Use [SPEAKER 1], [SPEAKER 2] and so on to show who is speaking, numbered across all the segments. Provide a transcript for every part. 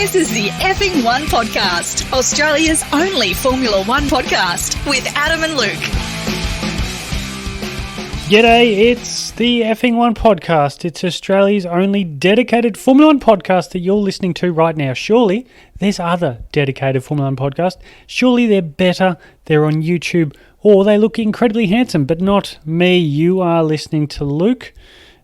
[SPEAKER 1] This is the Effing One Podcast, Australia's only Formula One podcast with Adam and Luke.
[SPEAKER 2] G'day, it's the Effing One Podcast. It's Australia's only dedicated Formula One podcast that you're listening to right now. Surely there's other dedicated Formula One podcasts. Surely they're better, they're on YouTube, or they look incredibly handsome, but not me. You are listening to Luke,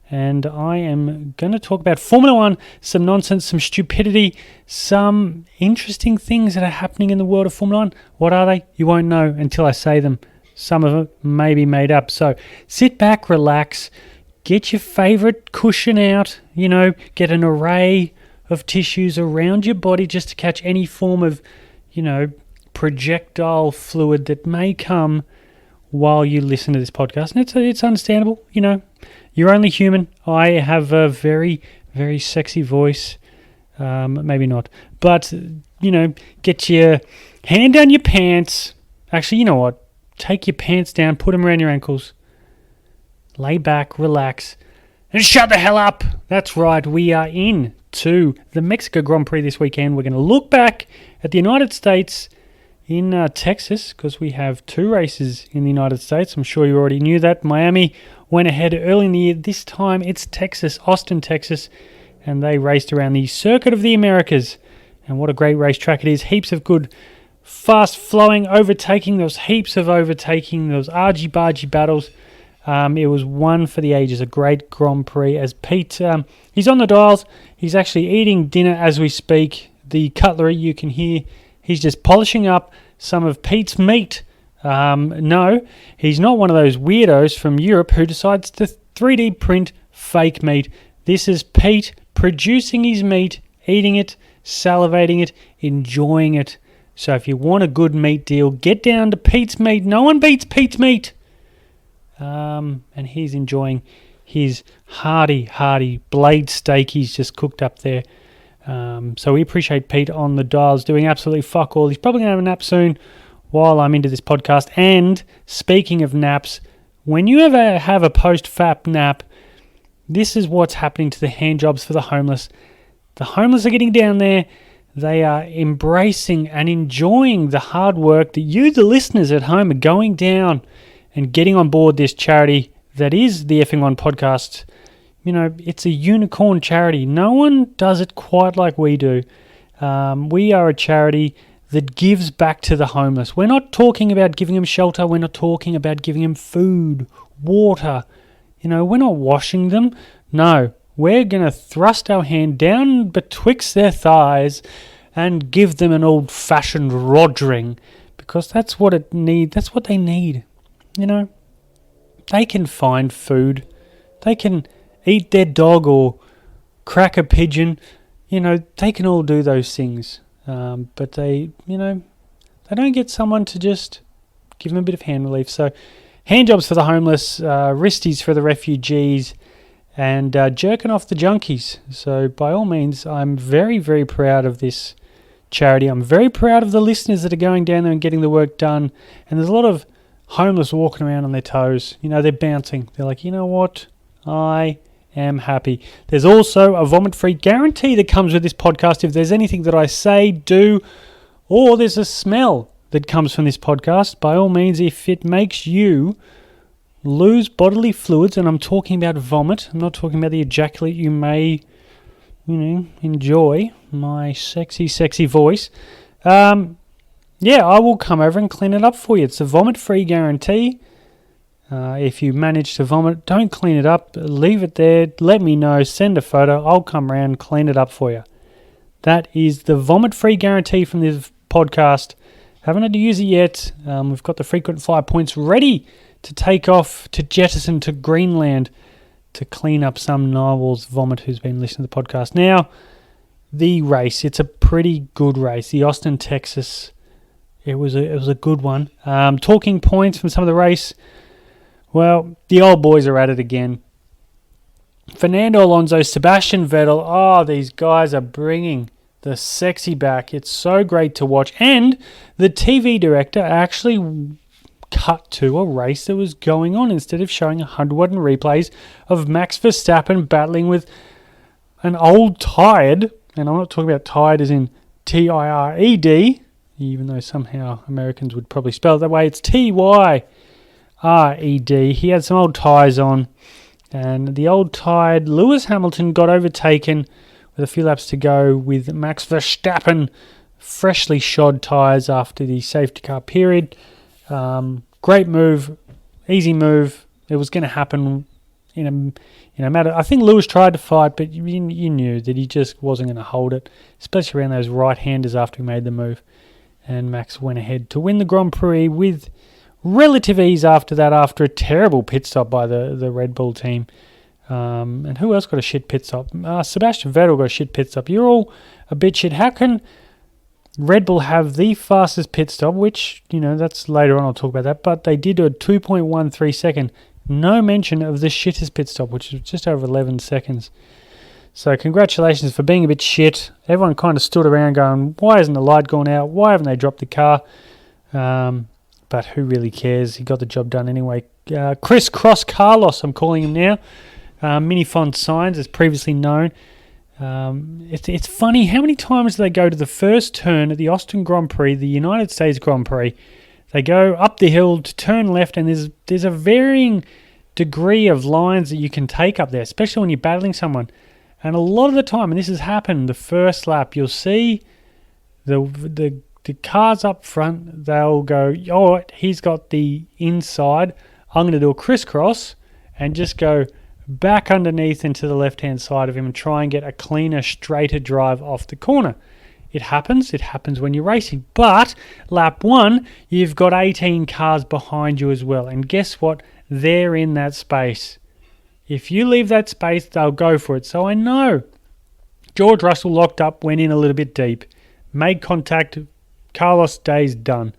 [SPEAKER 2] and I am going to talk about Formula One, some nonsense, some stupidity, some interesting things that are happening in the world of Formula One. What are they? You won't know until I say them. Some of it may be made up. So sit back, relax, get your favourite cushion out, get an array of tissues around your body just to catch any form of, projectile fluid that may come while you listen to this podcast. And it's understandable, You're only human. I have a very, very sexy voice. Maybe not. But, get your hand down your pants. Actually, you know what? Take your pants down, put them around your ankles, lay back, relax, and shut the hell up. That's right, we are in to the Mexico Grand Prix this weekend. We're going to look back at the United States in Texas, because we have two races in the United States. I'm sure you already knew that. Miami went ahead early in the year. This time it's Texas, Austin, Texas, and they raced around the Circuit of the Americas. And what a great racetrack it is. Heaps of good fast-flowing overtaking. There was heaps of overtaking. There was argy-bargy battles. It was one for the ages, a great Grand Prix. As Pete, he's on the dials. He's actually eating dinner as we speak. The cutlery, you can hear, he's just polishing up some of Pete's meat. No, he's not one of those weirdos from Europe who decides to 3D print fake meat. This is Pete producing his meat, eating it, salivating it, enjoying it. So if you want a good meat deal, get down to Pete's Meat. No one beats Pete's Meat. And he's enjoying his hearty blade steak he's just cooked up there. So we appreciate Pete on the dials doing absolutely fuck all. He's probably going to have a nap soon while I'm into this podcast. And speaking of naps, when you ever have a post-FAP nap, this is what's happening to the hand jobs for the homeless. The homeless are getting down there. They are embracing and enjoying the hard work that you, the listeners at home, are going down and getting on board this charity that is the Effing One Podcast. It's a unicorn charity. No one does it quite like we do. We are a charity that gives back to the homeless. We're not talking about giving them shelter. We're not talking about giving them food, water. We're not washing them. No. We're going to thrust our hand down betwixt their thighs and give them an old-fashioned rodgering, because that's what it need. That's what they need. They can find food. They can eat their dog or crack a pigeon. They can all do those things. But they don't get someone to just give them a bit of hand relief. So hand jobs for the homeless, wristies for the refugees, and jerking off the junkies. So by all means, I'm very, very proud of this charity. I'm very proud of the listeners that are going down there and getting the work done. And there's a lot of homeless walking around on their toes. They're bouncing. They're like, you know what? I am happy. There's also a vomit-free guarantee that comes with this podcast. If there's anything that I say, do, or there's a smell that comes from this podcast, by all means, if it makes you lose bodily fluids, and I'm talking about vomit, I'm not talking about the ejaculate you may, enjoy, my sexy, sexy voice, I will come over and clean it up for you. It's a vomit-free guarantee. If you manage to vomit, don't clean it up, leave it there, let me know, send a photo, I'll come around, clean it up for you. That is the vomit-free guarantee from this podcast. Haven't had to use it yet. We've got the frequent flyer points ready to take off to jettison to Greenland to clean up some narwhal's vomit who's been listening to the podcast. Now, the race, it's a pretty good race. The Austin, Texas, it was a good one. Talking points from some of the race, well, the old boys are at it again. Fernando Alonso, Sebastian Vettel, these guys are bringing the sexy back. It's so great to watch. And the TV director actually cut to a race that was going on instead of showing 101 replays of Max Verstappen battling with an old, tired and I'm not talking about tired as in T-I-R-E-D, even though somehow Americans would probably spell it that way. It's T-Y-R-E-D. He had some old tyres on, and the old tired Lewis Hamilton got overtaken with a few laps to go with Max Verstappen freshly shod tyres after the safety car period. Great move, easy move. It was going to happen in a matter. I think Lewis tried to fight, but you knew that he just wasn't going to hold it, especially around those right-handers after he made the move. And Max went ahead to win the Grand Prix with relative ease after that, after a terrible pit stop by the Red Bull team. And who else got a shit pit stop? Sebastian Vettel got a shit pit stop. You're all a bit shit. How can Red Bull have the fastest pit stop, which, that's later on, I'll talk about that, but they did a 2.13 second. No mention of the shittest pit stop, which was just over 11 seconds. So congratulations for being a bit shit. Everyone kind of stood around going, why hasn't the light gone out? Why haven't they dropped the car? But who really cares? He got the job done anyway. Chris Cross Carlos, I'm calling him now. Mini font signs, as previously known. It's funny, how many times do they go to the first turn at the Austin Grand Prix, the United States Grand Prix? They go up the hill to turn left, and there's a varying degree of lines that you can take up there, especially when you're battling someone. And a lot of the time, and this has happened the first lap, you'll see the cars up front, they'll go, oh, he's got the inside, I'm going to do a crisscross and just go back underneath into the left-hand side of him and try and get a cleaner, straighter drive off the corner. It happens when you're racing. But lap 1, you've got 18 cars behind you as well. And guess what? They're in that space. If you leave that space, they'll go for it. So I know George Russell locked up, went in a little bit deep, made contact, Carlos Day's done.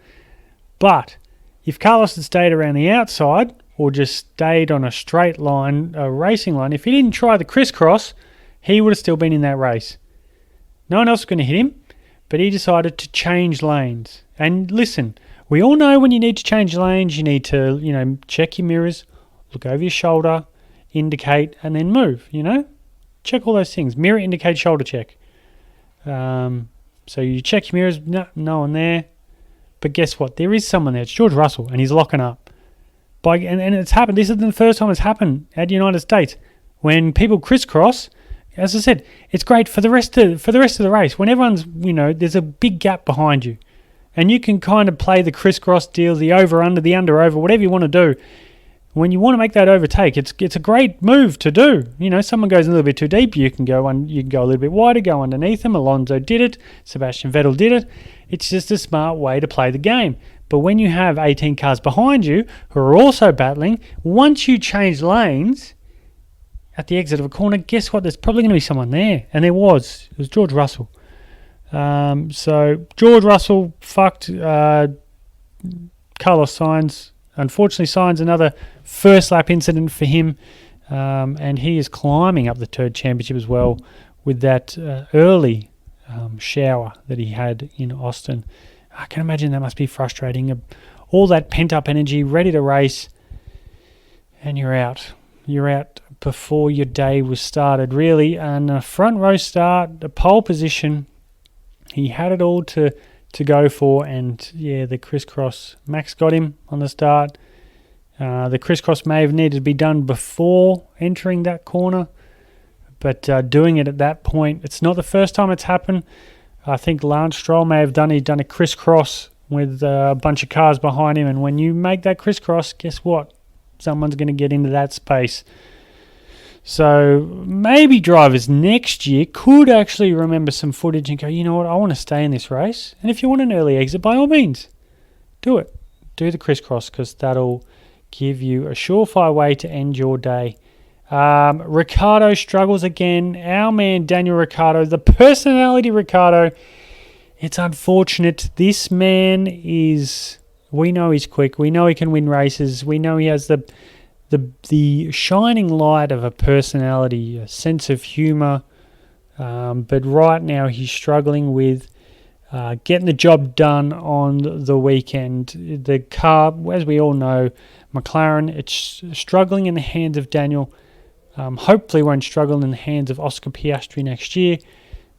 [SPEAKER 2] But if Carlos had stayed around the outside or just stayed on a straight line, a racing line, if he didn't try the crisscross, he would have still been in that race. No one else was going to hit him, but he decided to change lanes. And listen, we all know when you need to change lanes, you need to, check your mirrors, look over your shoulder, indicate, and then move, Check all those things. Mirror, indicate, shoulder check. So you check your mirrors, no one there. But guess what? There is someone there. It's George Russell, and he's locking up. And it's happened. This isn't the first time it's happened at the United States. When people crisscross, as I said, it's great for the rest of the race. When everyone's, there's a big gap behind you, and you can kind of play the crisscross deal, the over/under, the under/over, whatever you want to do. When you want to make that overtake, it's a great move to do. Someone goes a little bit too deep, you can go a little bit wider, go underneath them. Alonso did it. Sebastian Vettel did it. It's just a smart way to play the game. But when you have 18 cars behind you who are also battling, once you change lanes at the exit of a corner, guess what? There's probably going to be someone there. And there was. It was George Russell. So George Russell fucked Carlos Sainz. Unfortunately, Sainz, another first lap incident for him. And he is climbing up the third championship as well with that early shower that he had in Austin. I can imagine that must be frustrating. All that pent-up energy, ready to race, and you're out. You're out before your day was started, really. And a front row start, a pole position. He had it all to go for, and the crisscross. Max got him on the start. The crisscross may have needed to be done before entering that corner, but doing it at that point, it's not the first time it's happened. I think Lance Stroll may have done a crisscross with a bunch of cars behind him, and when you make that crisscross, guess what? Someone's going to get into that space. So maybe drivers next year could actually remember some footage and go, you know what, I want to stay in this race. And if you want an early exit, by all means, do it. Do the crisscross, because that'll give you a surefire way to end your day. Ricciardo struggles again. Our man Daniel Ricciardo, the personality Ricciardo. It's unfortunate. This man we know he's quick. We know he can win races. We know he has the shining light of a personality, a sense of humour. But right now he's struggling with getting the job done on the weekend. The car, as we all know, McLaren, it's struggling in the hands of Daniel. Hopefully won't struggle in the hands of Oscar Piastri next year.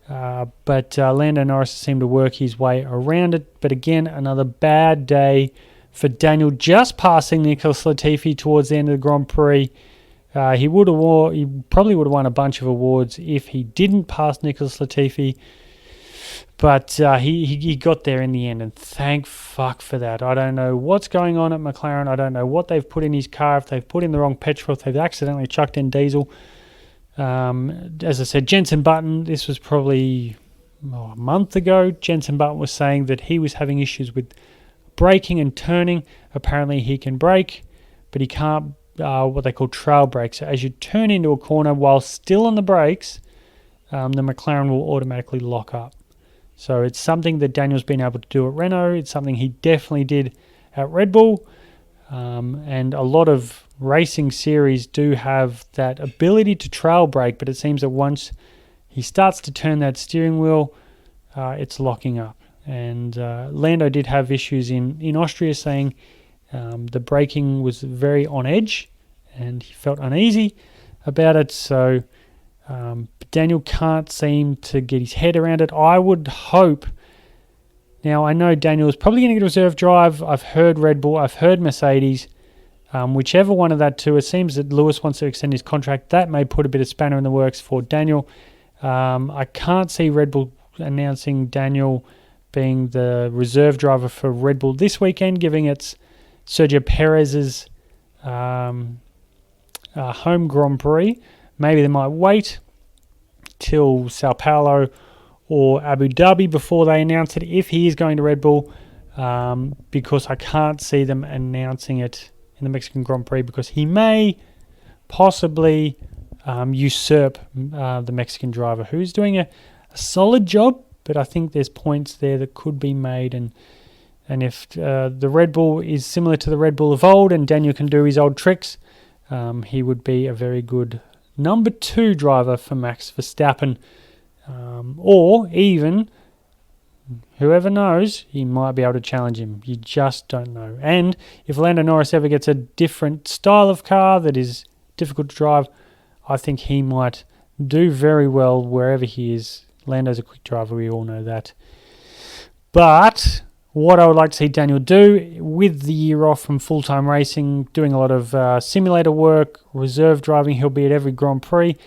[SPEAKER 2] But Lando Norris seemed to work his way around it. But again, another bad day for Daniel, just passing Nicholas Latifi towards the end of the Grand Prix. He probably would have won a bunch of awards if he didn't pass Nicholas Latifi. But he got there in the end, and thank fuck for that. I don't know what's going on at McLaren. I don't know what they've put in his car, if they've put in the wrong petrol, if they've accidentally chucked in diesel. As I said, Jenson Button, this was probably a month ago. Jenson Button was saying that he was having issues with braking and turning. Apparently he can brake, but he can't what they call trail brake. So as you turn into a corner while still on the brakes, the McLaren will automatically lock up. So it's something that Daniel's been able to do at Renault. It's something he definitely did at Red Bull. And a lot of racing series do have that ability to trail brake, but it seems that once he starts to turn that steering wheel, it's locking up. And Lando did have issues in Austria, saying the braking was very on edge and he felt uneasy about it. So Daniel can't seem to get his head around it. I would hope. Now, I know Daniel is probably going to get a reserve drive. I've heard Red Bull. I've heard Mercedes. Whichever one of that two, it seems that Lewis wants to extend his contract. That may put a bit of spanner in the works for Daniel. I can't see Red Bull announcing Daniel being the reserve driver for Red Bull this weekend, giving it Sergio Perez's home Grand Prix. Maybe they might wait till Sao Paulo or Abu Dhabi before they announce it, if he is going to Red Bull, because I can't see them announcing it in the Mexican Grand Prix, because he may possibly usurp the Mexican driver, who's doing a solid job, but I think there's points there that could be made. And if the Red Bull is similar to the Red Bull of old and Daniel can do his old tricks, he would be a very good number 2 driver for Max Verstappen. Or even, whoever knows, he might be able to challenge him. You just don't know. And if Lando Norris ever gets a different style of car that is difficult to drive, I think he might do very well wherever he is. Lando's a quick driver, we all know that. But what I would like to see Daniel do with the year off from full-time racing, doing a lot of simulator work, reserve driving, he'll be at every Grand Prix.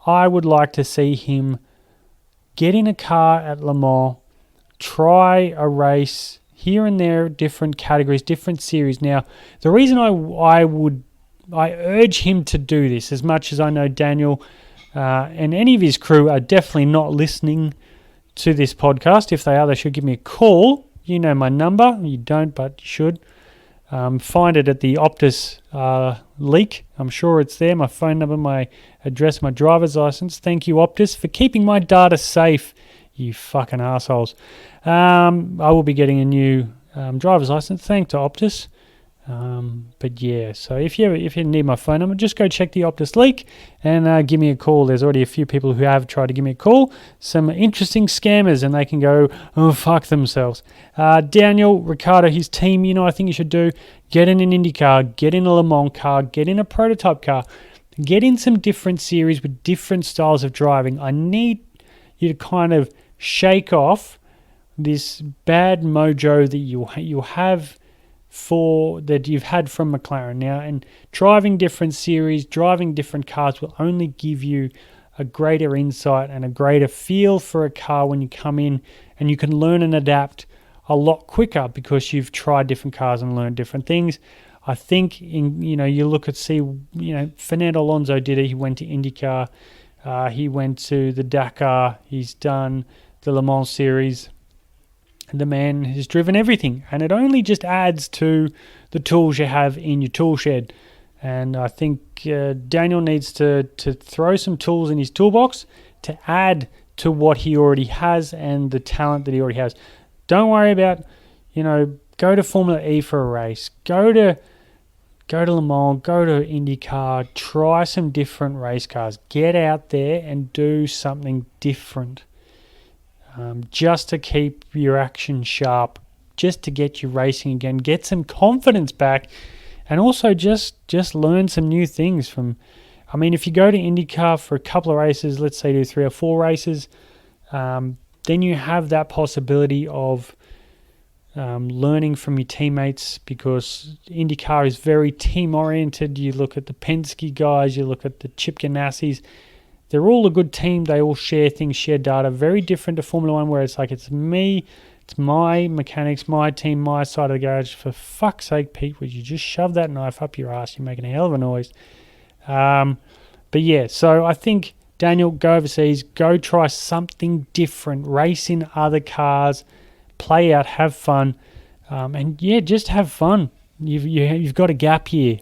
[SPEAKER 2] I would like to see him get in a car at Le Mans, try a race here and there, different categories, different series. Now, the reason I urge him to do this, as much as I know Daniel and any of his crew are definitely not listening to this podcast. If they are, they should give me a call. You know my number. You don't, but you should. Find it at the Optus leak. I'm sure it's there. My phone number, my address, my driver's license. Thank you, Optus, for keeping my data safe, you fucking assholes. I will be getting a new driver's license. Thanks to Optus. But yeah, so if you need my phone number, just go check the Optus leak and give me a call. There's already a few people who have tried to give me a call, some interesting scammers, and they can go, oh, fuck themselves. Daniel Ricciardo, his team, I think you should do, get in an Indy car, get in a Le Mans car, get in a prototype car, get in some different series with different styles of driving. I need you to kind of shake off this bad mojo that you'll have that you've had from McLaren now, and driving different series, driving different cars will only give you a greater insight and a greater feel for a car when you come in, and you can learn and adapt a lot quicker because you've tried different cars and learned different things. I think you look at Fernando Alonso did it. He went to IndyCar, he went to the Dakar, he's done the Le Mans series. The man has driven everything, and it only just adds to the tools you have in your tool shed. And I think Daniel needs to throw some tools in his toolbox to add to what he already has and the talent that he already has. Don't worry about, go to Formula E for a race, go to Le Mans, go to IndyCar, try some different race cars, get out there and do something different. Just to keep your action sharp, just to get you racing again, get some confidence back, and also just learn some new things if you go to IndyCar for a couple of races, let's say do 3 or 4 races, then you have that possibility of learning from your teammates, because IndyCar is very team-oriented. You look at the Penske guys, you look at the Chip Ganassi's. They're all a good team. They all share things, share data. Very different to Formula One, where it's like, it's me, it's my mechanics, my team, my side of the garage. For fuck's sake, Pete, would you just shove that knife up your ass? You're making a hell of a noise. But yeah, so I think, Daniel, go overseas, go try something different, race in other cars, play out, have fun, and yeah, just have fun. You've got a gap year.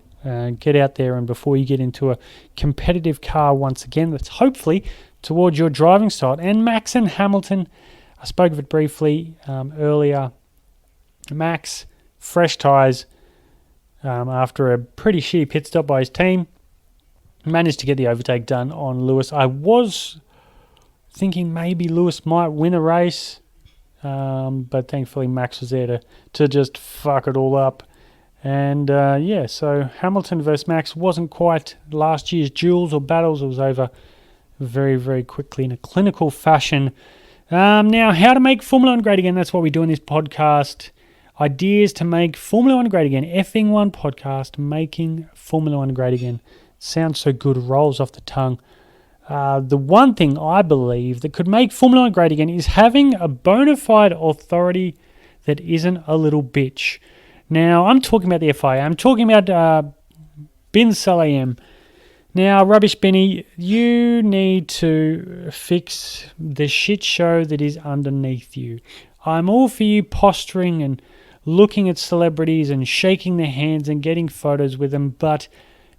[SPEAKER 2] Get out there, and before you get into a competitive car once again, that's hopefully towards your driving style. And Max and Hamilton, I spoke of it briefly earlier. Max, fresh tyres after a pretty shitty pit stop by his team, managed to get the overtake done on Lewis. I was thinking maybe Lewis might win a race, but thankfully Max was there to just fuck it all up. And so Hamilton versus Max wasn't quite last year's duels or battles. It was over very, very quickly in a clinical fashion. Now, how to make Formula 1 great again. That's what we do in this podcast. Ideas to make Formula 1 great again. Effing One podcast, making Formula 1 great again. Sounds so good, rolls off the tongue. The one thing I believe that could make Formula 1 great again is having a bona fide authority that isn't a little bitch. Now, I'm talking about the FIA. I'm talking about Bin Sulayem. Now, Rubbish Binny, you need to fix the shit show that is underneath you. I'm all for you posturing and looking at celebrities and shaking their hands and getting photos with them, but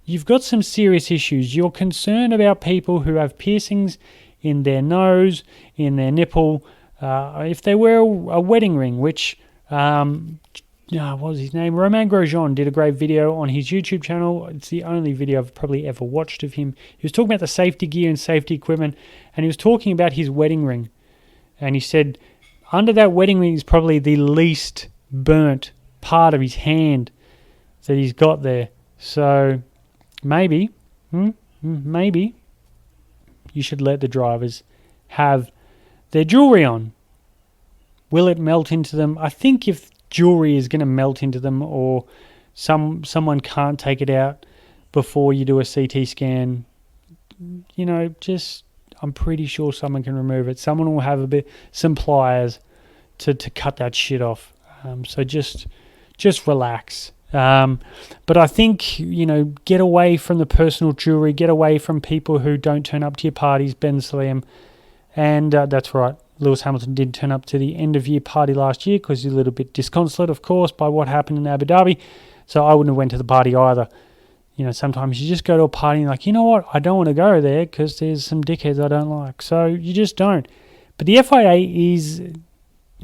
[SPEAKER 2] you've got some serious issues. You're concerned about people who have piercings in their nose, in their nipple, if they wear a wedding ring, which, what was his name? Romain Grosjean did a great video on his YouTube channel. It's the only video I've probably ever watched of him. He was talking about the safety gear and safety equipment, and he was talking about his wedding ring. And he said under that wedding ring is probably the least burnt part of his hand that he's got there. So maybe you should let the drivers have their jewelry on. Will it melt into them? I think if jewelry is going to melt into them, or someone can't take it out before you do a CT scan, I'm pretty sure someone can remove it. Someone will have some pliers to cut that shit off. So just relax. But I think, get away from the personal jewelry, get away from people who don't turn up to your parties, Ben Sulayem. And that's right, Lewis Hamilton did turn up to the end-of-year party last year because he's a little bit disconsolate, of course, by what happened in Abu Dhabi. So I wouldn't have went to the party either. Sometimes you just go to a party and you're like, you know what, I don't want to go there because there's some dickheads I don't like. So you just don't. But the FIA is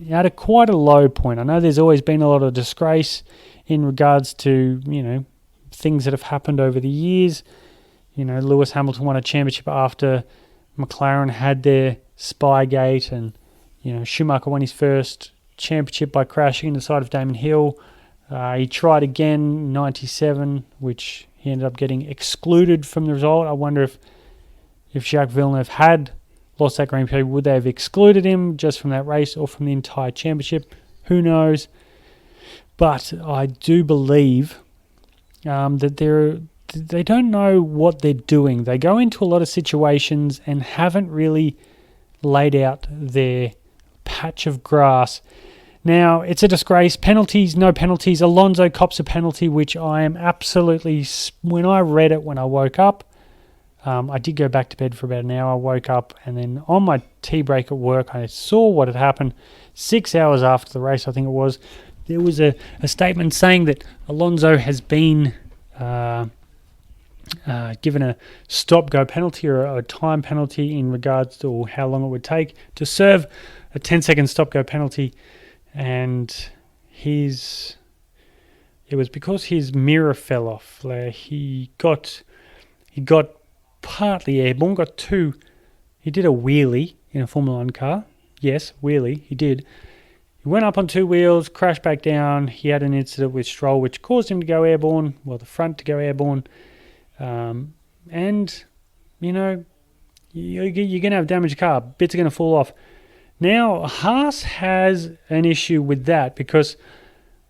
[SPEAKER 2] at quite a low point. I know there's always been a lot of disgrace in regards to, things that have happened over the years. Lewis Hamilton won a championship after McLaren had their Spygate, and Schumacher won his first championship by crashing in the side of Damon Hill. He tried again in 97, which he ended up getting excluded from the result. I wonder if Jacques Villeneuve had lost that Grand Prix, would they have excluded him just from that race or from the entire championship? Who knows? But I do believe that they don't know what they're doing. They go into a lot of situations and haven't really laid out their patch of grass. Now, it's a disgrace. Penalties, no penalties. Alonso cops a penalty, which I am absolutely... When I read it when I woke up, I did go back to bed for about an hour. I woke up, and then on my tea break at work, I saw what had happened. 6 hours after the race, I think it was, there was a statement saying that Alonso has been... given a stop-go penalty or a time penalty in regards to how long it would take to serve a 10-second stop-go penalty, and it was because his mirror fell off. He got partly airborne, he did a wheelie in a Formula 1 car. Yes, wheelie, he did. He went up on two wheels, crashed back down. He had an incident with Stroll which caused him to go airborne, the front to go airborne. And, you're going to have damaged car. Bits are going to fall off. Now, Haas has an issue with that because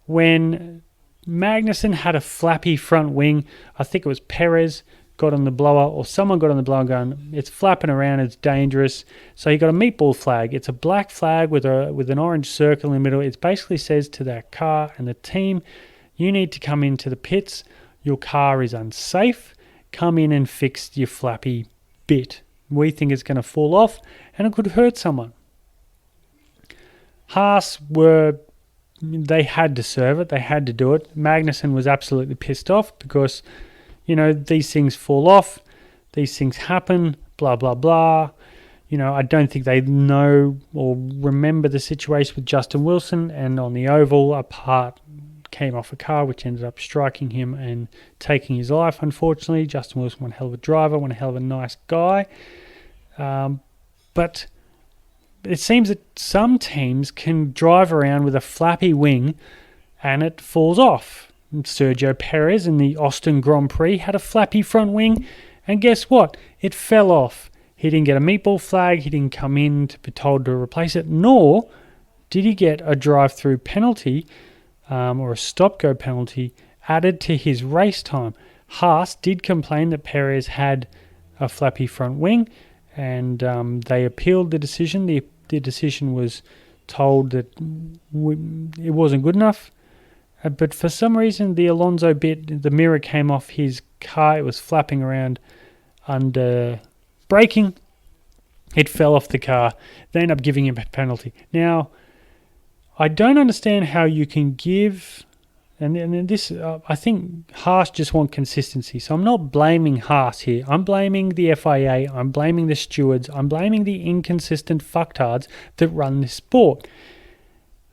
[SPEAKER 2] when Magnussen had a flappy front wing, I think it was Perez got on the blower or someone got on the blower going, it's flapping around, it's dangerous. So he got a meatball flag. It's a black flag with an orange circle in the middle. It basically says to that car and the team, you need to come into the pits. Your car is unsafe. Come in and fix your flappy bit. We think it's going to fall off and it could hurt someone. Haas they had to serve it. They had to do it. Magnussen was absolutely pissed off because, these things fall off. These things happen, blah, blah, blah. I don't think they know or remember the situation with Justin Wilson, and on the oval, a part came off a car which ended up striking him and taking his life, unfortunately. Justin Wilson, one hell of a driver, one hell of a nice guy. But it seems that some teams can drive around with a flappy wing and it falls off. Sergio Perez in the Austin Grand Prix had a flappy front wing, and guess what? It fell off. He didn't get a meatball flag. He didn't come in to be told to replace it, nor did he get a drive-through penalty or a stop-go penalty added to his race time. Haas did complain that Perez had a flappy front wing, and they appealed the decision. The decision was told that it wasn't good enough. But for some reason, the Alonso bit, the mirror came off his car. It was flapping around under braking. It fell off the car. They ended up giving him a penalty. Now, I don't understand how you can give... And this, I think Haas just want consistency. So I'm not blaming Haas here. I'm blaming the FIA. I'm blaming the stewards. I'm blaming the inconsistent fucktards that run this sport.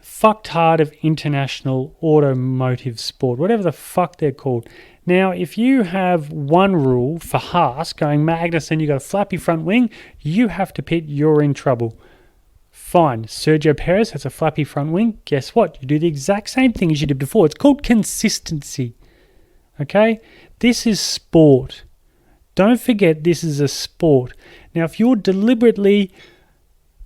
[SPEAKER 2] Fucktard of international automotive sport, whatever the fuck they're called. Now, if you have one rule for Haas going, Magnussen, you got a flappy front wing, you have to pit, you're in trouble. Fine. Sergio Perez has a flappy front wing. Guess what? You do the exact same thing as you did before. It's called consistency. Okay? This is sport. Don't forget this is a sport. Now, if you're deliberately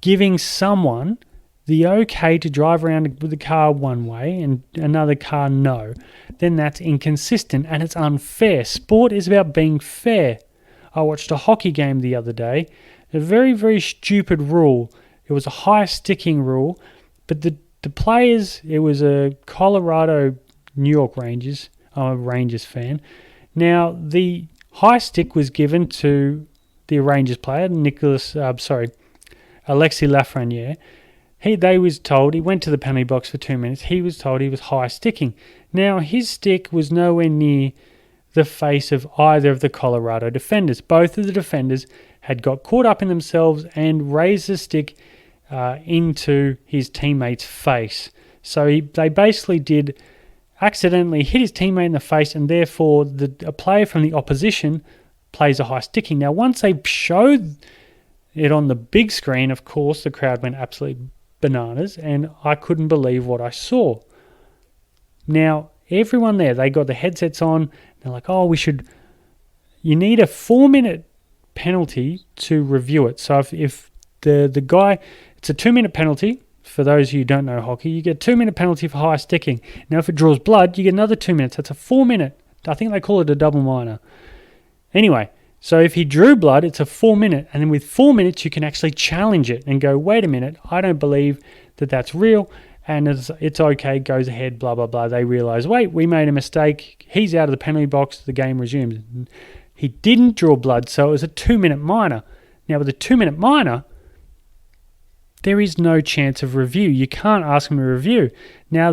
[SPEAKER 2] giving someone the okay to drive around with the car one way and another car no, then that's inconsistent and it's unfair. Sport is about being fair. I watched a hockey game the other day. A very, very stupid rule. It was a high sticking rule, but the players, it was a Colorado New York Rangers. I'm a Rangers fan. Now, the high stick was given to the Rangers player, Alexis Lafreniere. They was told, he went to the penalty box for 2 minutes, he was told he was high sticking. Now, his stick was nowhere near the face of either of the Colorado defenders. Both of the defenders had got caught up in themselves and raised the stick into his teammate's face. So they basically did accidentally hit his teammate in the face, and therefore a player from the opposition plays a high sticking. Now, once they showed it on the big screen, of course, the crowd went absolutely bananas, and I couldn't believe what I saw. Now, everyone there, they got the headsets on. They're like, you need a 4-minute penalty to review it. So if the guy, it's a 2-minute penalty. For those who don't know hockey, you get a 2-minute penalty for high sticking. Now, if it draws blood, you get another 2 minutes. That's a 4-minute. I think they call it a double minor. Anyway, so if he drew blood, it's a 4-minute. And then with 4 minutes, you can actually challenge it and go, wait a minute, I don't believe that that's real. And it's okay, goes ahead, blah, blah, blah. They realize, wait, we made a mistake. He's out of the penalty box. The game resumes. He didn't draw blood, so it was a 2-minute minor. Now, with a 2-minute minor, there is no chance of review. You can't ask him to review. Now,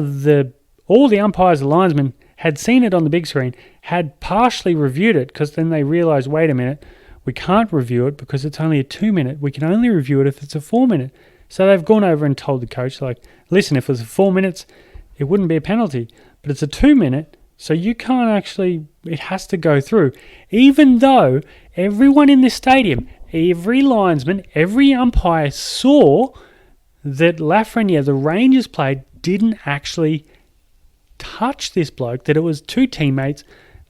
[SPEAKER 2] all the umpires, the linesmen, had seen it on the big screen, had partially reviewed it, because then they realized, wait a minute, we can't review it because it's only a 2-minute. We can only review it if it's a 4-minute. So they've gone over and told the coach, like, listen, if it was 4 minutes, it wouldn't be a penalty. But it's a 2-minute, so you can't actually, it has to go through. Even though everyone in the stadium, every linesman, every umpire saw that Lafreniere, the Rangers player, didn't actually touch this bloke, that it was two teammates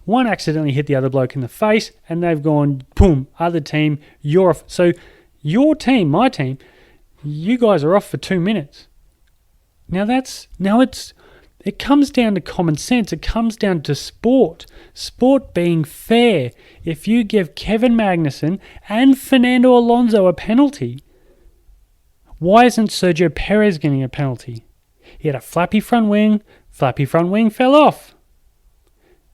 [SPEAKER 2] One accidentally hit the other bloke in the face, and they've gone, boom, other team, you're off. So your team, my team, you guys are off for 2 minutes. It comes down to common sense. It comes down to sport. Sport being fair. If you give Kevin Magnussen and Fernando Alonso a penalty, why isn't Sergio Perez getting a penalty? He had a flappy front wing fell off.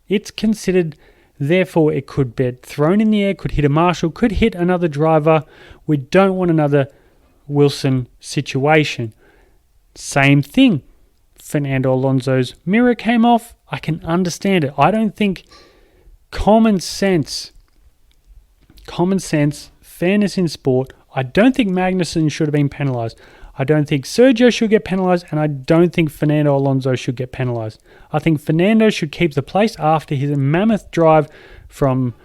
[SPEAKER 2] It's considered, therefore it could be thrown in the air, could hit a marshal, could hit another driver. We don't want another Wilson situation. Same thing. Fernando Alonso's mirror came off. I can understand it. I don't think common sense, fairness in sport, I don't think Magnussen should have been penalised. I don't think Sergio should get penalised, and I don't think Fernando Alonso should get penalised. I think Fernando should keep the place after his mammoth drive from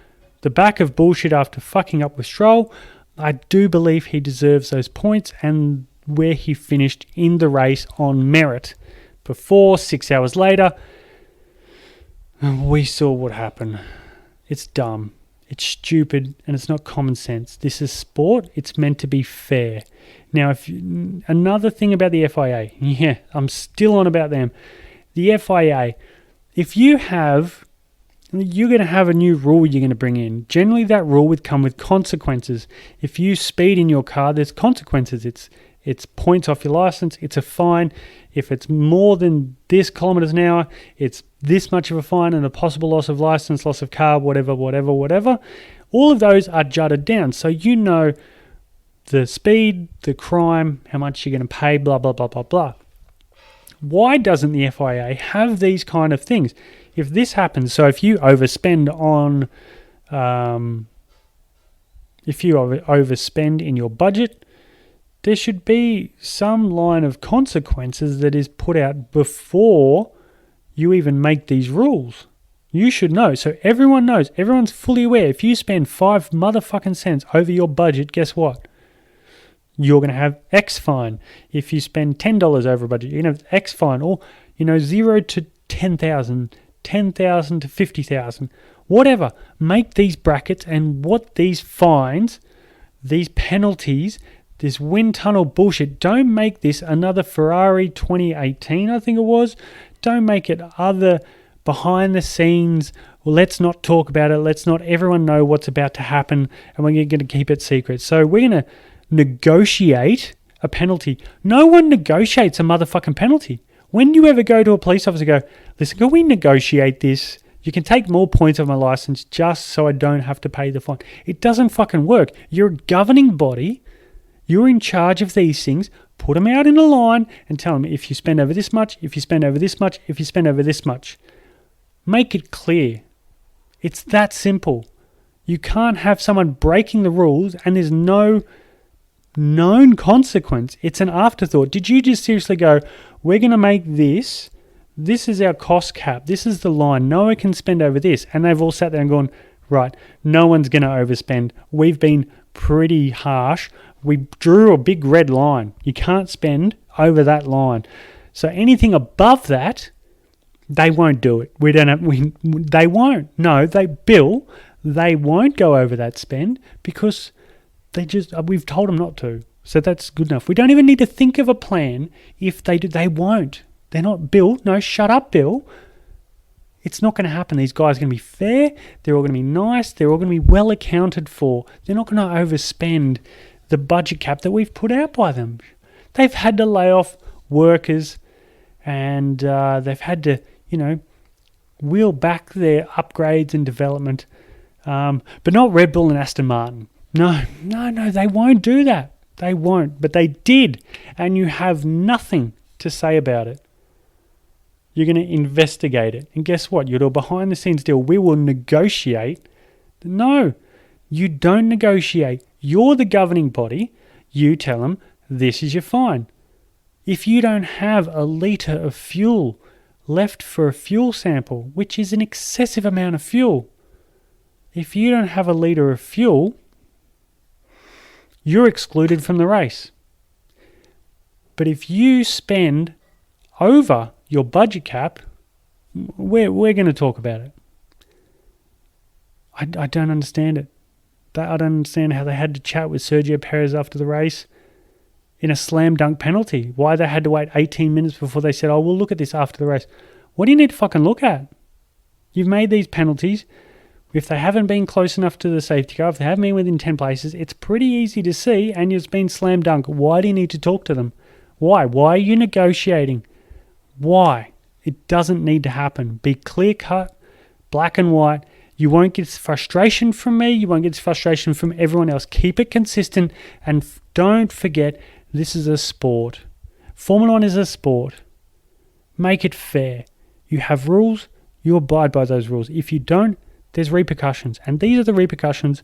[SPEAKER 2] the back of bullshit after fucking up with Stroll. I do believe he deserves those points and where he finished in the race on merit. Before, 6 hours later, we saw what happened. It's dumb. It's stupid, and it's not common sense. This is sport. It's meant to be fair. Now, another thing about the FIA. Yeah, I'm still on about them. The FIA, if you're going to have a new rule you're going to bring in. Generally, that rule would come with consequences. If you speed in your car, there's consequences. It's points off your license. It's a fine. If it's more than this kilometers an hour, it's this much of a fine and a possible loss of license, loss of car, whatever. All of those are jotted down. So you know the speed, the crime, how much you're going to pay, blah, blah, blah, blah, blah. Why doesn't the FIA have these kind of things? If this happens, so if you overspend in your budget, there should be some line of consequences that is put out before you even make these rules. You should know. So everyone knows. Everyone's fully aware. If you spend 5 motherfucking cents over your budget, guess what? You're going to have X fine. If you spend $10 over budget, you're going to have X fine. Or, 0 to 10,000, 10,000 to 50,000. Whatever. Make these brackets, and what these fines, these penalties, this wind tunnel bullshit, don't make this another Ferrari 2018, I think it was. Don't make it other behind the scenes. Well, let's not talk about it. Let's not everyone know what's about to happen, and we're going to keep it secret. So we're going to negotiate a penalty. No one negotiates a motherfucking penalty. When do you ever go to a police officer and go, listen, can we negotiate this? You can take more points off my license just so I don't have to pay the fine. It doesn't fucking work. You're a governing body. You're in charge of these things. Put them out in a line and tell them if you spend over this much, if you spend over this much, if you spend over this much. Make it clear. It's that simple. You can't have someone breaking the rules and there's no known consequence. It's an afterthought. Did you just seriously go, we're going to make this is our cost cap, this is the line, no one can spend over this, and they've all sat there and gone, right, no one's going to overspend. We've been pretty harsh. We drew a big red line. You can't spend over that line. So anything above that, they won't do it. They won't. No, they won't go over that spend because we've told them not to. So that's good enough. We don't even need to think of a plan. If they do, they won't. They're not, Bill. No, shut up, Bill. It's not going to happen. These guys are going to be fair. They're all going to be nice. They're all going to be well accounted for. They're not going to overspend the budget cap that we've put out by them. They've had to lay off workers and they've had to, wheel back their upgrades and development. But not Red Bull and Aston Martin. No, they won't do that. They won't. But they did. And you have nothing to say about it. You're going to investigate it. And guess what? You'll do a behind-the-scenes deal. We will negotiate. No, you don't negotiate. You're the governing body. You tell them, this is your fine. If you don't have a litre of fuel left for a fuel sample, which is an excessive amount of fuel, if you don't have a litre of fuel, you're excluded from the race. But if you spend over your budget cap, we're going to talk about it. I don't understand it. I don't understand how they had to chat with Sergio Perez after the race in a slam dunk penalty. Why they had to wait 18 minutes before they said, oh, we'll look at this after the race. What do you need to fucking look at? You've made these penalties. If they haven't been close enough to the safety car, if they haven't been within 10 places, it's pretty easy to see, and it's been slam dunk. Why do you need to talk to them? Why? Why are you negotiating? Why? It doesn't need to happen. Be clear cut, black and white. You won't get frustration from me. You won't get frustration from everyone else. Keep it consistent, and don't forget, this is a sport. Formula One is a sport. Make it fair. You have rules, you abide by those rules. If you don't, there's repercussions, and these are the repercussions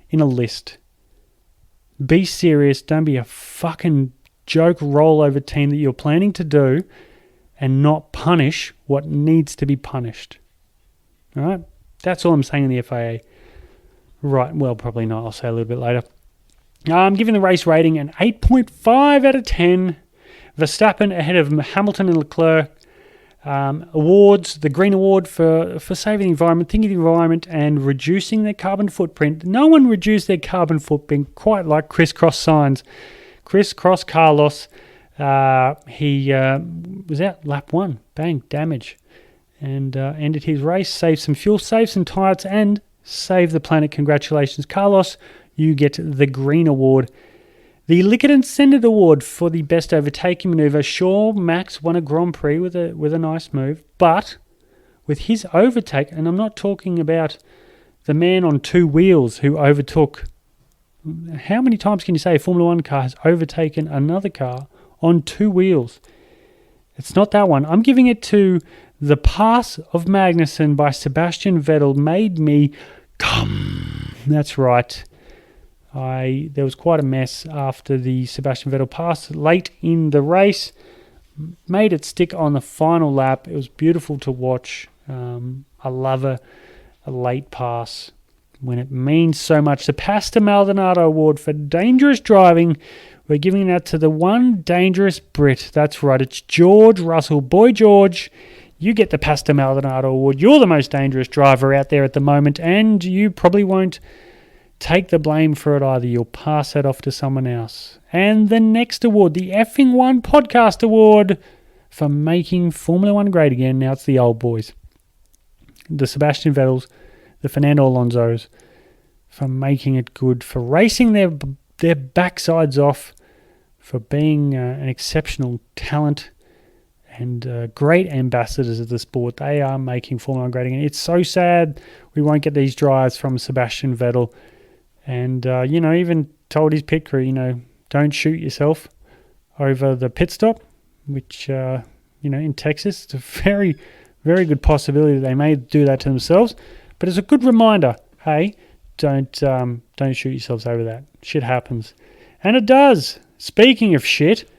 [SPEAKER 2] in a list. Be serious. Don't be a fucking joke rollover team that you're planning to do and not punish what needs to be punished. All right? That's all I'm saying in the FIA. Right, well, probably not. I'll say a little bit later. I'm giving the race rating an 8.5 out of 10. Verstappen ahead of Hamilton and Leclerc. Awards, the Green Award for saving the environment, thinking of the environment, and reducing their carbon footprint. No one reduced their carbon footprint quite like Crisscross Signs. Crisscross Carlos, he was out lap 1, bang, damage, and ended his race, saved some fuel, saved some tyres, and saved the planet. Congratulations, Carlos. You get the Green Award. The Likkerton Senate Award for the best overtaking manoeuvre. Sure, Max won a Grand Prix with a nice move, but with his overtake, and I'm not talking about the man on two wheels who overtook. How many times can you say a Formula One car has overtaken another car on two wheels? It's not that one. I'm giving it to the pass of Magnussen by Sebastian Vettel. Made me come. That's right. There was quite a mess after the Sebastian Vettel pass late in the race. Made it stick on the final lap. It was beautiful to watch. I love a late pass when it means so much. The Pastor Maldonado Award for dangerous driving. We're giving that to the one dangerous Brit. That's right. It's George Russell. Boy, George, you get the Pastor Maldonado Award. You're the most dangerous driver out there at the moment, and you probably won't take the blame for it either. You'll pass that off to someone else. And the next award, the Effing One Podcast Award for making Formula One great again. Now it's the old boys. The Sebastian Vettels, the Fernando Alonsos, for making it good, for racing their backsides off, for being an exceptional talent and great ambassadors of the sport. They are making Formula One great again. It's so sad we won't get these drives from Sebastian Vettel. And, even told his pit crew, don't shoot yourself over the pit stop, which, in Texas, it's a very, very good possibility that they may do that to themselves. But it's a good reminder, hey, don't shoot yourselves over that. Shit happens. And it does. Speaking of shit,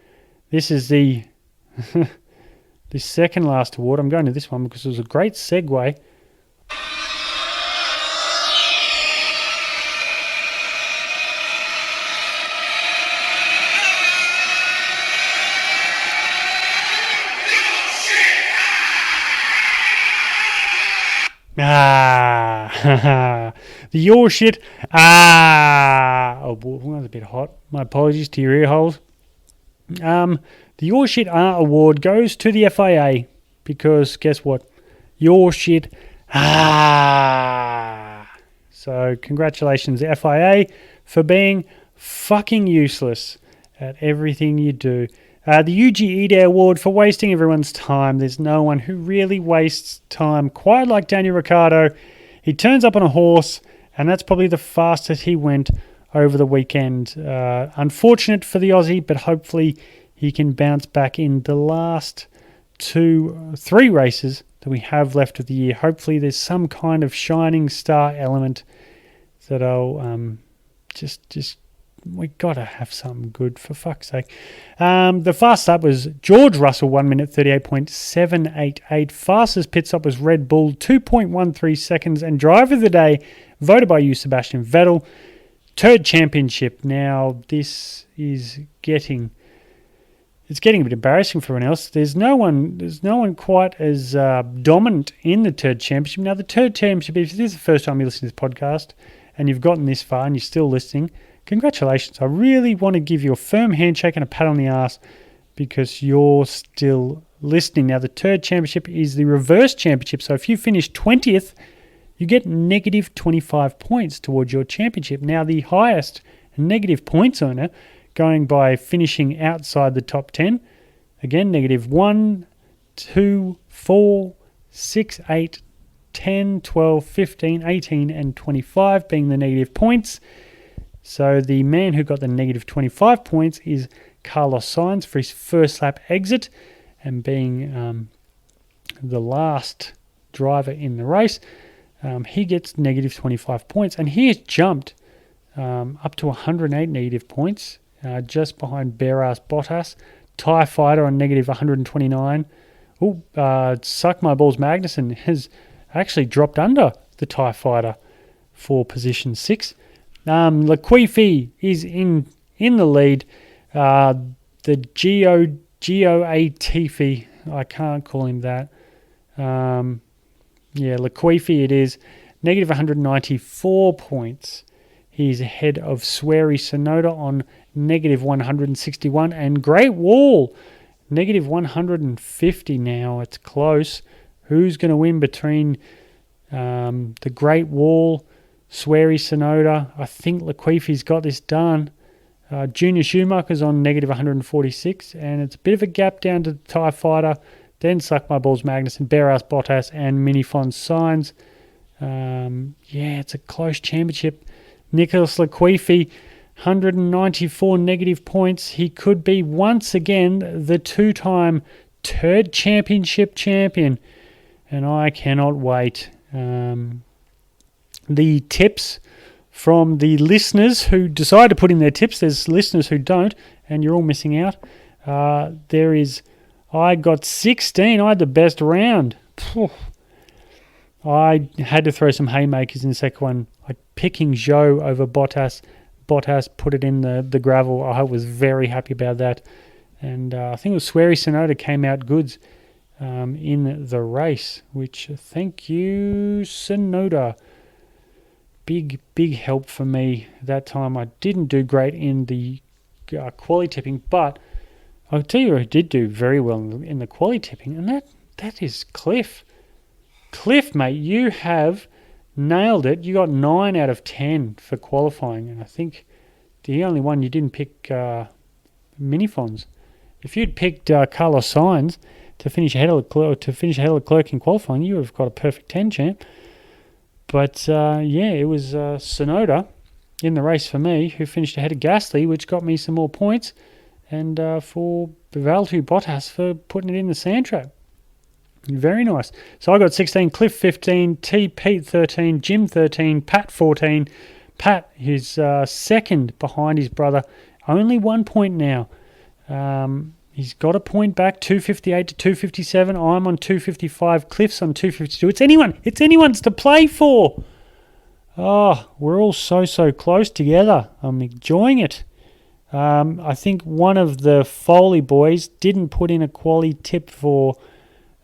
[SPEAKER 2] this is the second last award. I'm going to this one because it was a great segue. The your shit. Oh, boy, that was a bit hot. My apologies to your ear holes. The your shit award goes to the FIA because guess what? Your shit. So congratulations, FIA, for being fucking useless at everything you do. The UGE Day Award for wasting everyone's time. There's no one who really wastes time quite like Daniel Ricciardo. He turns up on a horse, and that's probably the fastest he went over the weekend. Unfortunate for the Aussie, but hopefully he can bounce back in the last 3 races that we have left of the year. Hopefully there's some kind of shining star element that'll just we got to have something good, for fuck's sake. The fast stop was George Russell, 1 minute 38.788. Fastest pit stop was Red Bull, 2.13 seconds. And driver of the day, voted by you, Sebastian Vettel. Third championship. Now, this is getting it's getting a bit embarrassing for everyone else. There's no one quite as dominant in the Turd Championship. Now, the Turd Championship, if this is the first time you listen to this podcast and you've gotten this far and you're still listening, congratulations. I really want to give you a firm handshake and a pat on the ass because you're still listening. Now, the Turd Championship is the reverse championship. So if you finish 20th, you get negative 25 points towards your championship. Now, the highest negative points earner, going by finishing outside the top 10, again, negative 1, 2, 4, 6, 8, 10, 12, 15, 18, and 25 being the negative points. So the man who got the negative 25 points is Carlos Sainz for his first lap exit and being the last driver in the race. He gets negative 25 points, and he has jumped up to 108 negative points, just behind bare-ass Bottas. TIE Fighter on negative 129. Suck My Balls Magnussen has actually dropped under the TIE Fighter for position 6. Latifi is in the lead. The Latifi, I can't call him that. Latifi it is. Negative 194 points. He's ahead of Swery Tsunoda on negative 161. And Great Wall, negative 150 now. It's close. Who's going to win between the Great Wall, Swery Tsunoda? I think Latifi's got this done. Junior Schumacher's on negative 146. And it's a bit of a gap down to the TIE Fighter. Then Suck My Balls Magnussen, Bare-Ass Bottas, and Minifon Sainz. It's a close championship. Nicholas Latifi, 194 negative points. He could be once again the 2-time Turd Championship champion. And I cannot wait. The tips from the listeners who decide to put in their tips, there's listeners who don't, and you're all missing out. I got 16. I had the best round. I had to throw some haymakers in the second one, like picking Zhou over Bottas. Bottas put it in the gravel. I was very happy about that. And I think it was Swery Tsunoda came out goods in the race, which thank you, Tsunoda. Big help for me that time. I didn't do great in the quali tipping, but I'll tell you who did do very well in the quali tipping, and that is Cliff. Cliff, mate, you have nailed it. You got 9 out of 10 for qualifying, and I think the only one you didn't pick Minifons. If you'd picked Carlos Sainz to finish ahead of Leclerc in qualifying, you would have got a perfect 10, champ. But it was Tsunoda in the race for me who finished ahead of Gasly, which got me some more points, and for Valtteri Bottas for putting it in the sand trap. Very nice. So I got 16, Cliff 15, Pete 13, Jim 13, Pat 14. Pat is second behind his brother. Only 1 point now. He's got a point back, 258 to 257. I'm on 255. Cliff's on 252. It's anyone's to play for. Oh, we're all so close together. I'm enjoying it. I think one of the Foley boys didn't put in a quali tip for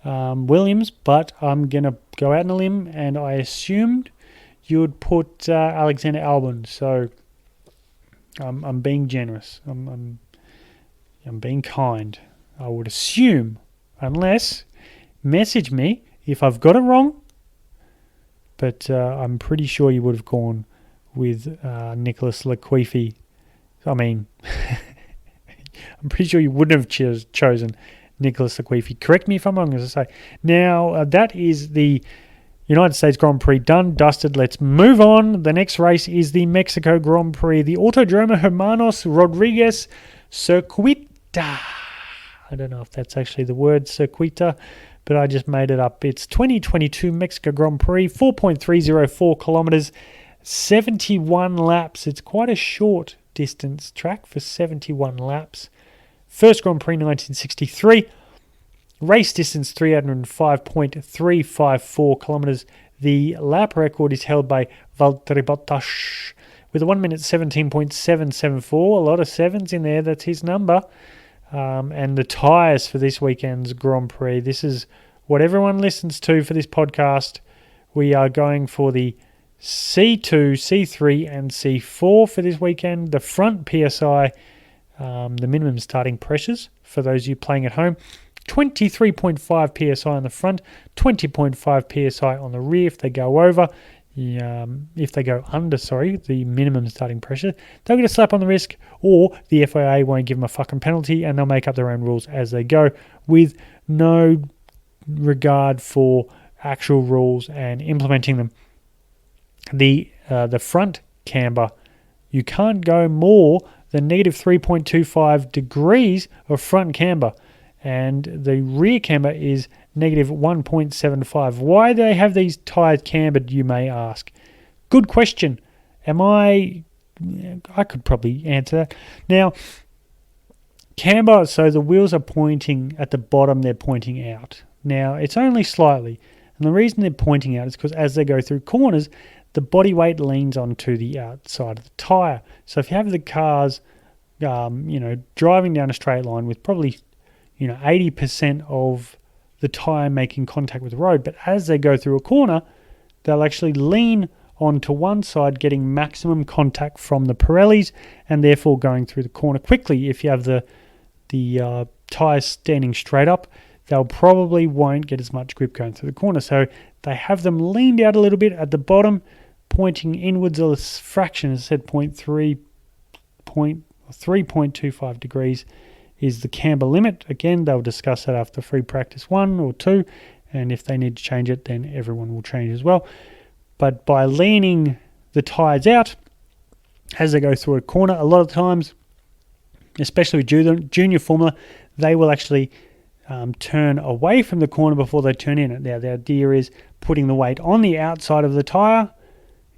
[SPEAKER 2] Williams, but I'm going to go out on a limb, and I assumed you would put Alexander Albon. So I'm being generous. I'm being kind. I would assume, unless message me if I've got it wrong. But I'm pretty sure you would have gone with Nicholas Latifi. I mean, I'm pretty sure you wouldn't have chosen Nicholas Latifi. Correct me if I'm wrong, as I say. Now, that is the United States Grand Prix done, dusted. Let's move on. The next race is the Mexico Grand Prix, the Autodromo Hermanos Rodriguez Circuita. I don't know if that's actually the word, Circuita, but I just made it up. It's 2022 Mexico Grand Prix, 4.304 kilometers, 71 laps. It's quite a short distance track for 71 laps. First Grand Prix 1963. Race distance 305.354 kilometers. The lap record is held by Valtteri Bottas with a 1 minute 17.774. A lot of sevens in there. That's his number. And the tyres for this weekend's Grand Prix. This is what everyone listens to for this podcast. We are going for the C2, C3 and C4 for this weekend. The front PSI, the minimum starting pressures for those of you playing at home, 23.5 PSI on the front, 20.5 PSI on the rear if they go over. If they go under, the minimum starting pressure, they'll get a slap on the wrist, or the FIA won't give them a fucking penalty and they'll make up their own rules as they go with no regard for actual rules and implementing them. The front camber, you can't go more than negative 3.25 degrees of front camber, and the rear camber is negative 1.75. Why do they have these tyres cambered, you may ask? Good question. I could probably answer that. Now, camber, so the wheels are pointing at the bottom, they're pointing out. Now, it's only slightly, and the reason they're pointing out is because as they go through corners, the body weight leans onto the outside of the tyre. So if you have the cars, driving down a straight line with probably, 80% of the tyre making contact with the road, but as they go through a corner, they'll actually lean onto one side, getting maximum contact from the Pirellis, and therefore going through the corner quickly. If you have the tyres standing straight up, they'll probably won't get as much grip going through the corner. So they have them leaned out a little bit at the bottom, pointing inwards a fraction, as I said, 3.25 degrees is the camber limit. Again, they'll discuss that after free practice 1 or 2, and if they need to change it, then everyone will change as well. But by leaning the tyres out as they go through a corner, a lot of times, especially with junior formula, they will actually turn away from the corner before they turn in. Now, the idea is putting the weight on the outside of the tyre,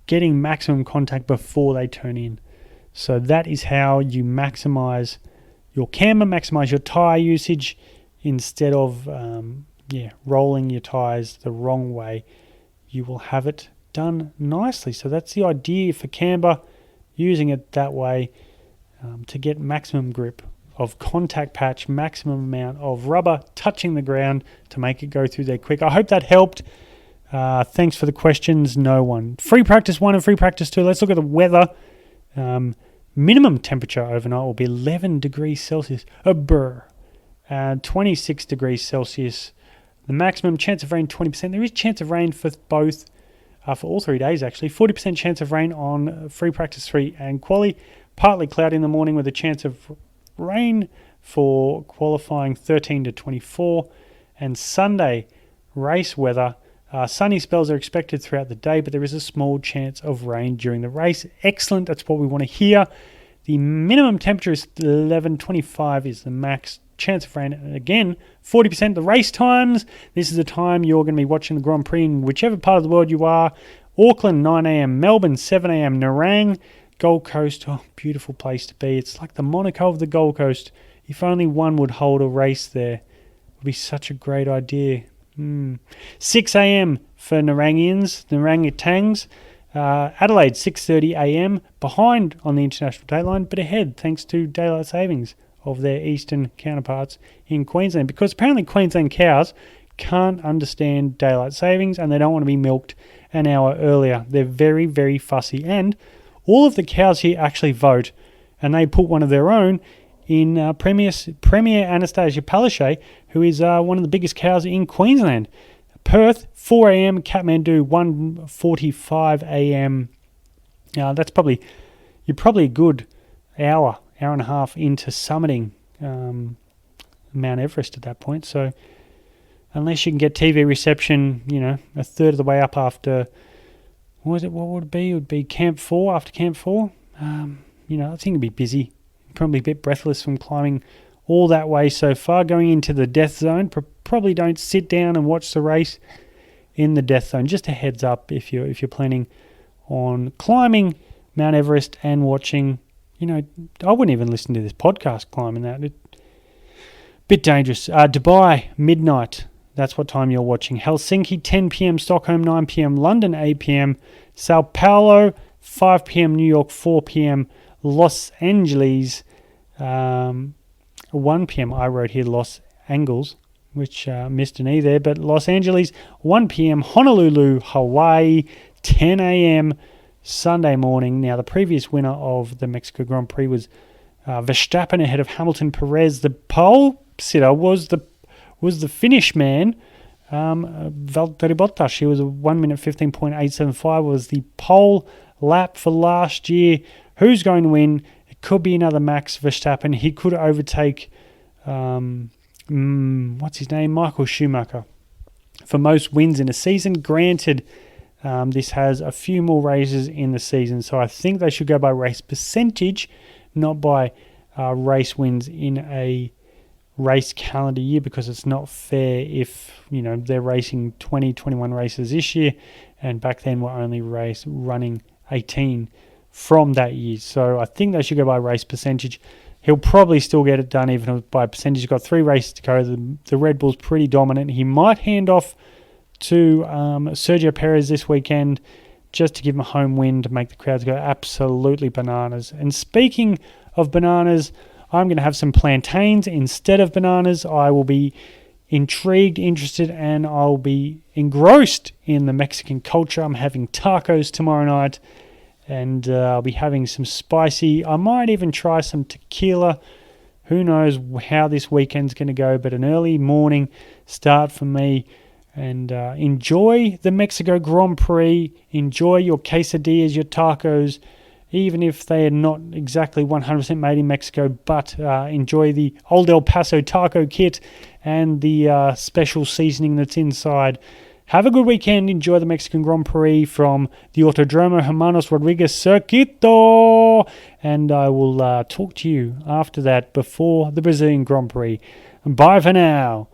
[SPEAKER 2] getting maximum contact before they turn in. So that is how you maximize your camber, maximize your tyre usage, instead of rolling your tyres the wrong way. You will have it done nicely. So that's the idea for camber, using it that way to get maximum grip of contact patch, maximum amount of rubber touching the ground to make it go through there quick. I hope that helped. Thanks for the questions. No one. Free practice 1 and free practice 2. Let's look at the weather. Minimum temperature overnight will be 11 degrees Celsius. 26 degrees Celsius. The maximum chance of rain, 20%. There is chance of rain for both, for all 3 days actually. 40% chance of rain on free practice 3 and quali. Partly cloudy in the morning with a chance of rain for qualifying 13 to 24. And Sunday, race weather. Sunny spells are expected throughout the day, but there is a small chance of rain during the race. Excellent. That's what we want to hear. The minimum temperature is 11.25 is the max. Chance of rain, and again, 40% the race times. This is the time you're going to be watching the Grand Prix in whichever part of the world you are. Auckland, 9 a.m. Melbourne, 7 a.m. Nerang, Gold Coast. Oh, beautiful place to be. It's like the Monaco of the Gold Coast. If only one would hold a race there. It would be such a great idea. 6 a.m. for Narangitangs. Adelaide, 6:30 a.m. Behind on the international dayline, but ahead thanks to daylight savings of their eastern counterparts in Queensland, because apparently Queensland cows can't understand daylight savings and they don't want to be milked an hour earlier. They're very, very fussy, and all of the cows here actually vote, and they put one of their own in Premier Anastasia Palaszczuk, who is one of the biggest cows in Queensland. Perth, 4 a.m. Kathmandu, 1:45 a.m. That's probably a good hour and a half into summiting Mount Everest at that point. So unless you can get TV reception, a third of the way up after, what would it be? It would be Camp 4, after Camp 4. I think it'd be busy. Probably a bit breathless from climbing all that way so far. Going into the death zone, probably don't sit down and watch the race in the death zone. Just a heads up if you're planning on climbing Mount Everest and watching. I wouldn't even listen to this podcast climbing that. Bit dangerous. Dubai, midnight. That's what time you're watching. Helsinki, 10 p.m. Stockholm, 9 p.m. London, 8 p.m. Sao Paulo, 5 p.m. New York, 4 p.m. Los Angeles, 1 p.m. I wrote here Los Angeles, which missed an E there, but Los Angeles, 1 p.m. Honolulu, Hawaii, 10 a.m. Sunday morning. Now, the previous winner of the Mexico Grand Prix was Verstappen ahead of Hamilton. Perez. The pole sitter was the Finnish man, Valtteri Bottas. He was a 1 minute 15.875 was the pole lap for last year. Who's going to win? It could be another Max Verstappen. He could overtake what's his name? Michael Schumacher for most wins in a season. Granted, this has a few more races in the season, so I think they should go by race percentage, not by race wins in a race calendar year, because it's not fair if they're racing 21 races this year, and back then we're only running 18 from that year. So I think they should go by race percentage. He'll probably still get it done even by percentage. He's got 3 races to go. The Red Bull's pretty dominant. He might hand off to Sergio Perez this weekend just to give him a home win to make the crowds go absolutely bananas. And speaking of bananas, I'm going to have some plantains instead of bananas. I will be intrigued, interested, and I'll be engrossed in the Mexican culture. I'm having tacos tomorrow night, and I'll be having some spicy. I might even try some tequila. Who knows how this weekend's going to go, but an early morning start for me. And enjoy the Mexico Grand Prix. Enjoy your quesadillas, your tacos, even if they are not exactly 100% made in Mexico, but enjoy the Old El Paso taco kit and the special seasoning that's inside. Have a good weekend. Enjoy the Mexican Grand Prix from the Autodromo Hermanos Rodriguez Circuito. And I will talk to you after that before the Brazilian Grand Prix. Bye for now.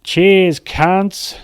[SPEAKER 2] Cheers, cunts.